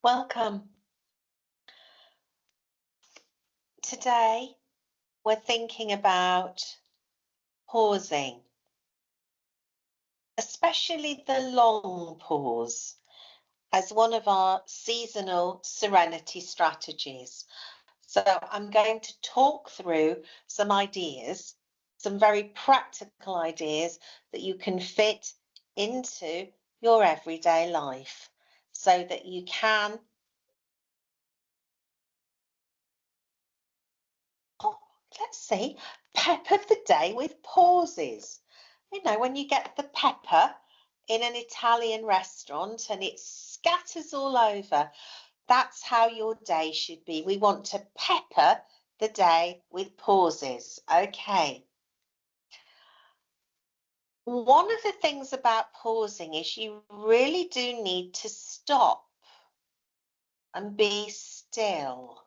Welcome. Today we're thinking about pausing, especially the long pause, as one of our seasonal serenity strategies. So I'm going to talk through some ideas, some very practical ideas that you can fit into your everyday life so that you can pepper the day with pauses. You know, when you get the pepper in an Italian restaurant and it scatters all over, that's how your day should be. We want to pepper the day with pauses. Okay. One of the things about pausing is you really do need to stop and be still.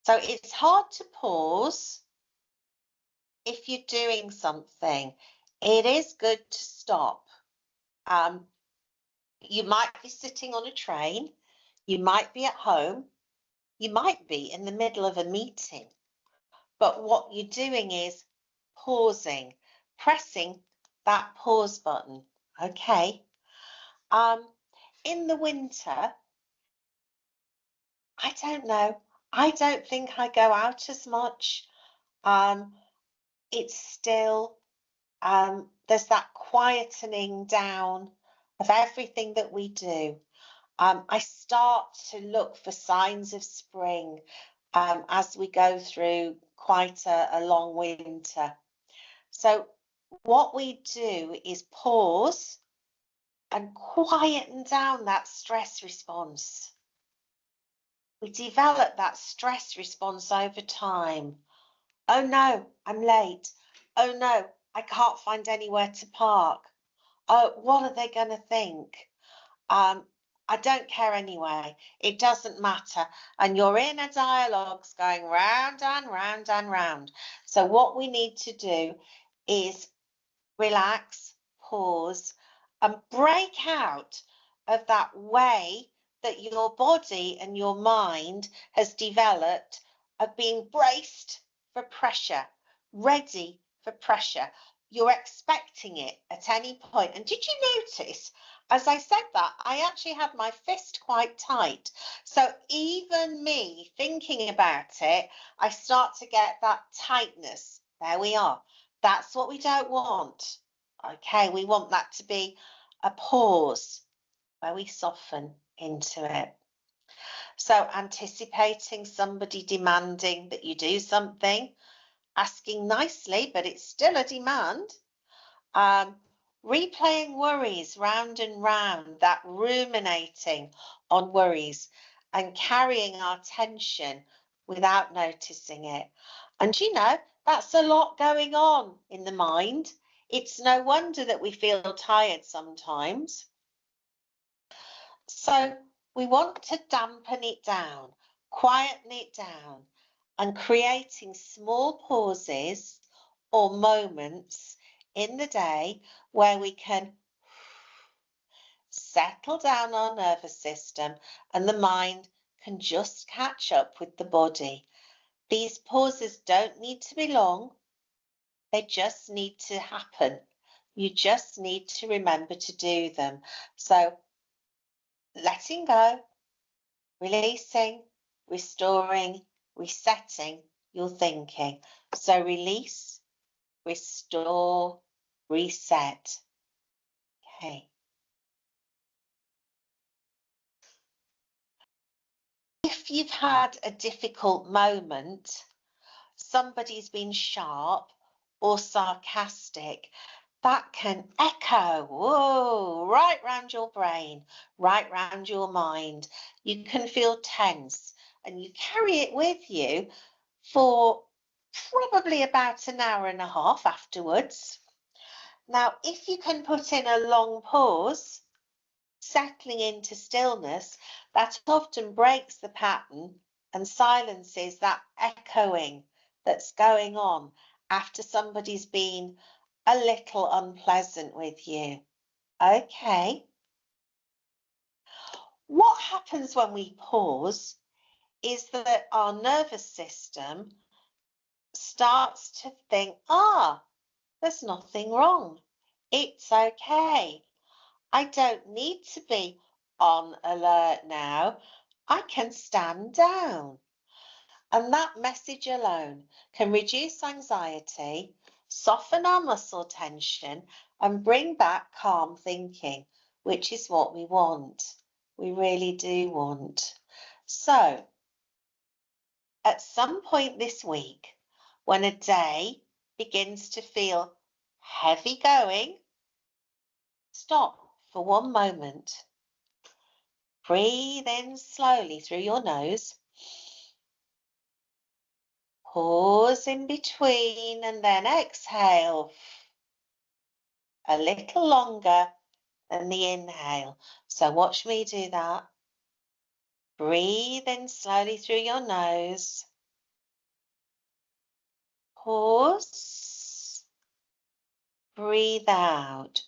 So it's hard to pause if you're doing something. It is good to stop. You might be sitting on a train, you might be at home, you might be in the middle of a meeting, but what you're doing is pausing, pressing that pause button. Okay. In the winter, I don't know. I don't think I go out as much. It's still, there's that quietening down of everything that we do. I start to look for signs of spring as we go through quite a long winter. So what we do is pause and quieten down that stress response. We develop that stress response over time. Oh no, I'm late. Oh no, I can't find anywhere to park. Oh, what are they going to think? I don't care anyway. It doesn't matter. And your inner dialogue's going round and round and round. So what we need to do is relax, pause, and break out of that way that your body and your mind has developed of being braced for pressure, ready for pressure. You're expecting it at any point. And did you notice, as I said that, I actually had my fist quite tight. So even me thinking about it, I start to get that tightness. There we are. That's what we don't want. Okay, we want that to be a pause where we soften into it. So anticipating somebody demanding that you do something, asking nicely, but it's still a demand. Replaying worries round and round, that ruminating on worries and carrying our tension without noticing it. And you know, that's a lot going on in the mind. It's no wonder that we feel tired sometimes. So we want to dampen it down, quieten it down, and creating small pauses or moments in the day where we can settle down our nervous system and the mind can just catch up with the body. These pauses don't need to be long. They just need to happen. You just need to remember to do them. So letting go, releasing, restoring, resetting your thinking. So release, restore, reset. Okay. If you've had a difficult moment, somebody's been sharp or sarcastic, that can echo, whoa, right round your brain, right round your mind. You can feel tense and you carry it with you for probably about an hour and a half afterwards. Now, if you can put in a long pause, settling into stillness, that often breaks the pattern and silences that echoing that's going on after somebody's been a little unpleasant with you. Okay. What happens when we pause is that our nervous system starts to think, there's nothing wrong. It's okay. I don't need to be on alert now. I can stand down. And that message alone can reduce anxiety, soften our muscle tension, and bring back calm thinking, which is what we want. We really do want. So, at some point this week, when a day begins to feel heavy going, stop for one moment. Breathe in slowly through your nose. Pause in between and then exhale a little longer than the inhale. So watch me do that. Breathe in slowly through your nose. Pause. Breathe out.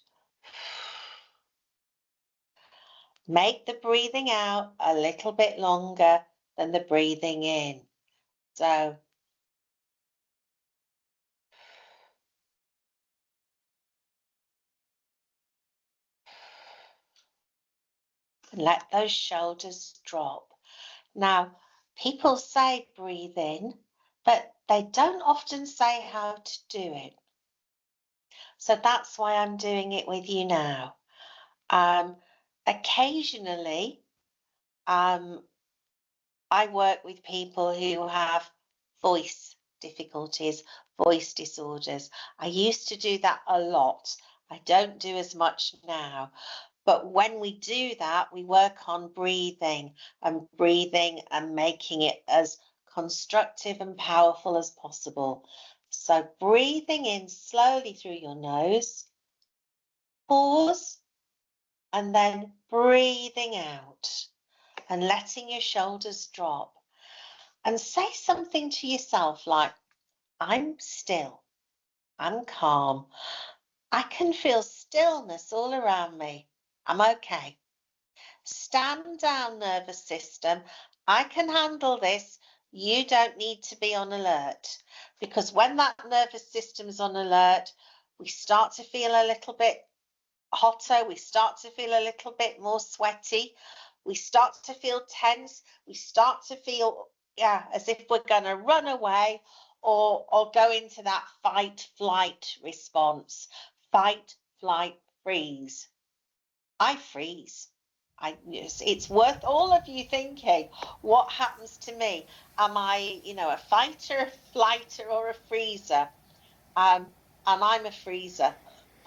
Make the breathing out a little bit longer than the breathing in. So let those shoulders drop. Now, people say breathe in, but they don't often say how to do it. So that's why I'm doing it with you now. Occasionally, I work with people who have voice difficulties, voice disorders. I used to do that a lot. I don't do as much now. But when we do that, we work on breathing and making it as constructive and powerful as possible. So breathing in slowly through your nose, pause, and then breathing out and letting your shoulders drop. And say something to yourself like, I'm still, I'm calm, I can feel stillness all around me, I'm okay. Stand down, nervous system, I can handle this, you don't need to be on alert. Because when that nervous system's on alert, we start to feel a little bit hotter, we start to feel a little bit more sweaty, we start to feel tense, we start to feel as if we're going to run away or go into that fight flight response. Fight, flight, freeze. I freeze. It's worth all of you thinking, what happens to me? Am I, a fighter, a flighter, or a freezer? And I'm a freezer,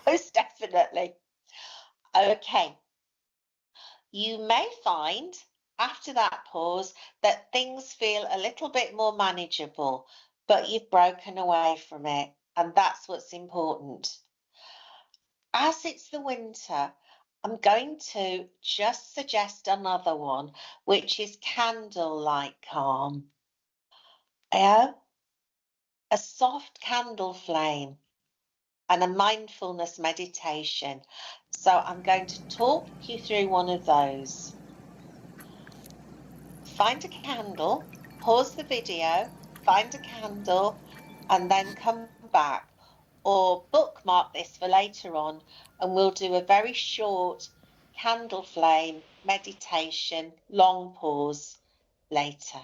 most definitely. Okay, you may find after that pause that things feel a little bit more manageable, but you've broken away from it, and that's what's important. As it's the winter, I'm going to just suggest another one, which is candlelight calm. Yeah, a soft candle flame and a mindfulness meditation. So I'm going to talk you through one of those. Find a candle, pause the video, find a candle, and then come back. Or bookmark this for later on, and we'll do a very short candle flame meditation long pause later.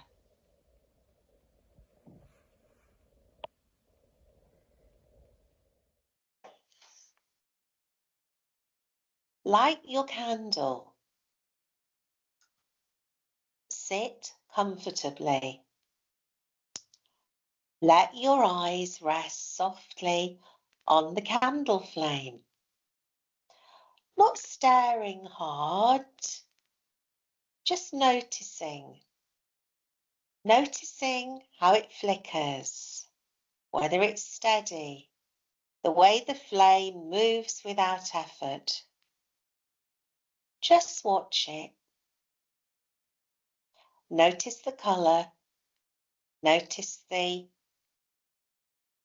Light your candle. Sit comfortably. Let your eyes rest softly on the candle flame. Not staring hard, just noticing. Noticing how it flickers, whether it's steady, the way the flame moves without effort. Just watch it. Notice the colour. Notice the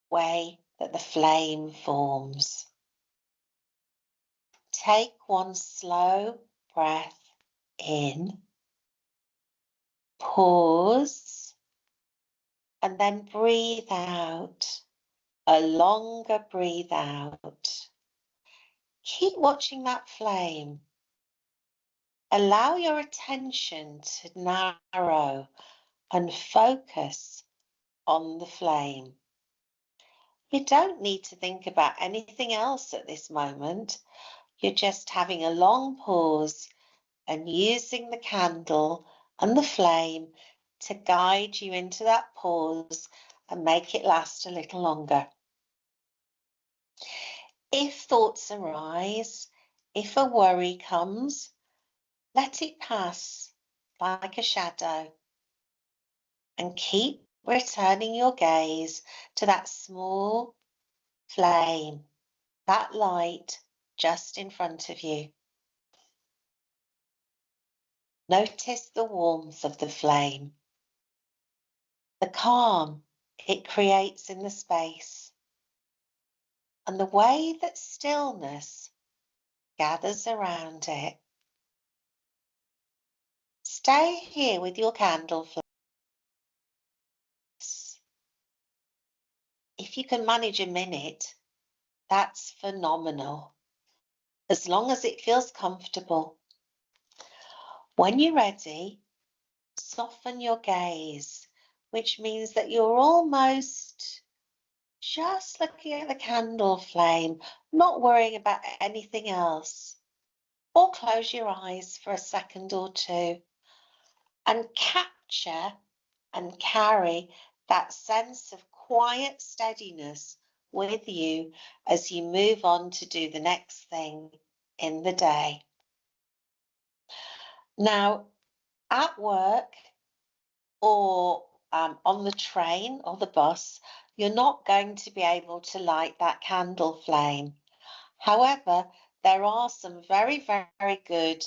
way that the flame forms. Take one slow breath in, pause, and then breathe out. A longer breathe out. Keep watching that flame. Allow your attention to narrow and focus on the flame. You don't need to think about anything else at this moment. You're just having a long pause and using the candle and the flame to guide you into that pause and make it last a little longer. If thoughts arise, if a worry comes, let it pass like a shadow and keep returning your gaze to that small flame, that light just in front of you. Notice the warmth of the flame, the calm it creates in the space, and the way that stillness gathers around it. Stay here with your candle flame. If you can manage a minute, that's phenomenal, as long as it feels comfortable. When you're ready, soften your gaze, which means that you're almost just looking at the candle flame, not worrying about anything else. Or close your eyes for a second or two and capture and carry that sense of quiet steadiness with you as you move on to do the next thing in the day. Now, at work or on the train or the bus, you're not going to be able to light that candle flame. However, there are some very, very good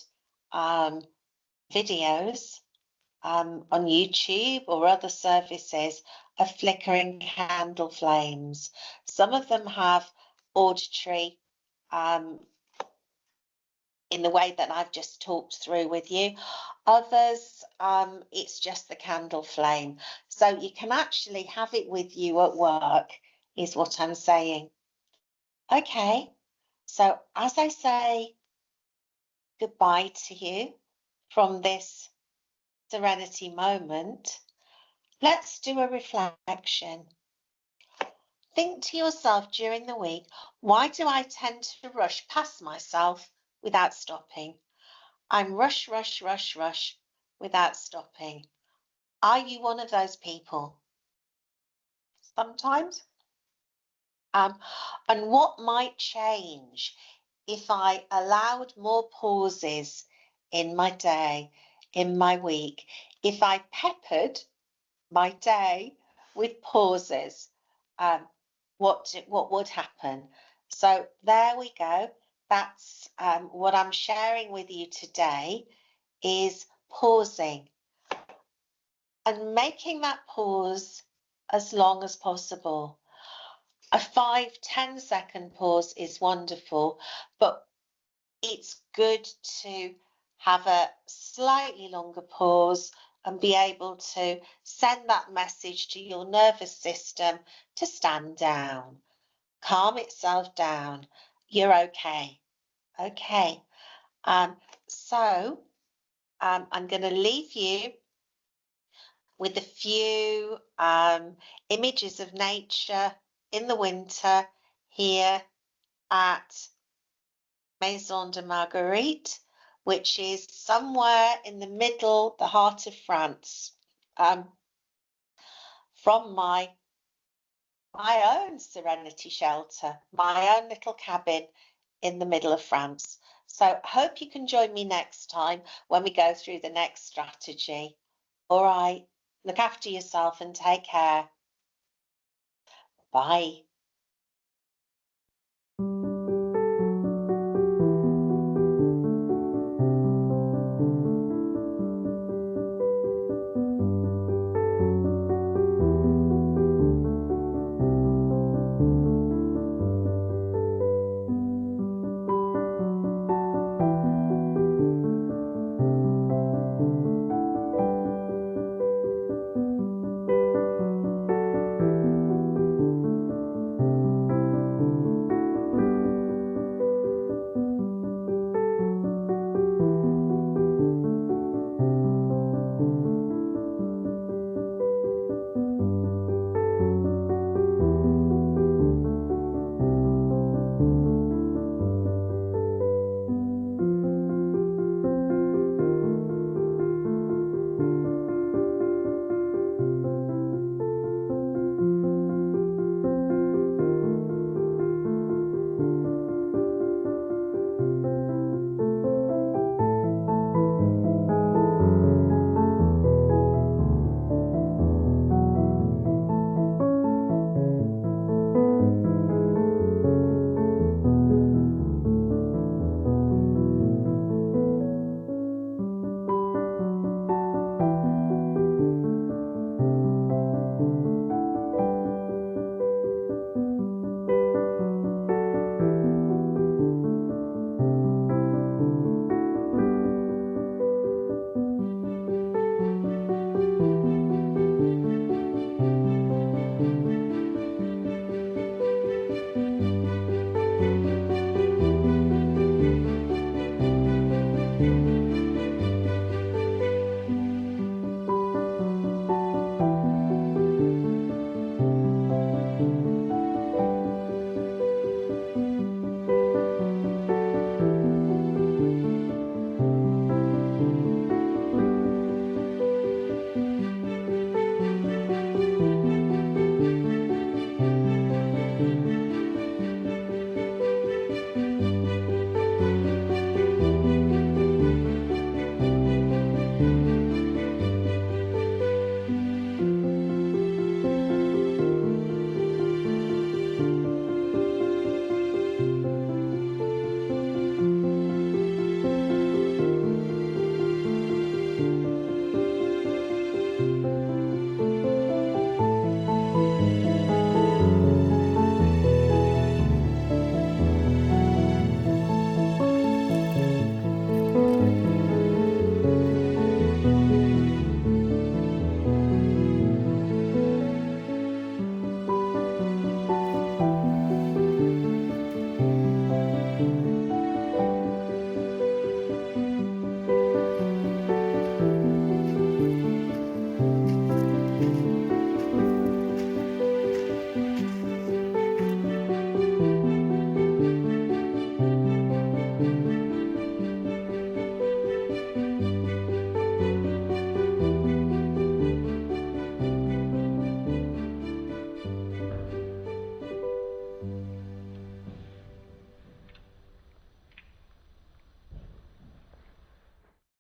videos on YouTube or other services of flickering candle flames. Some of them have auditory in the way that I've just talked through with you. Others, it's just the candle flame. So you can actually have it with you at work, is what I'm saying. Okay, so as I say goodbye to you from this serenity moment, let's do a reflection. Think to yourself during the week, why do I tend to rush past myself without stopping? I'm rush, rush, rush, rush without stopping. Are you one of those people? Sometimes. And what might change if I allowed more pauses in my day, in my week, if I peppered my day with pauses? What would happen? So there we go. That's what I'm sharing with you today, is pausing and making that pause as long as possible. A 5-10 second pause is wonderful, but it's good to have a slightly longer pause and be able to send that message to your nervous system to stand down, calm itself down. You're okay. Okay. So I'm going to leave you with a few images of nature in the winter here at Maison de Marguerite, which is somewhere in the middle, the heart of France, from my own Serenity shelter, my own little cabin in the middle of France. So hope you can join me next time when we go through the next strategy. All right, look after yourself and take care. Bye.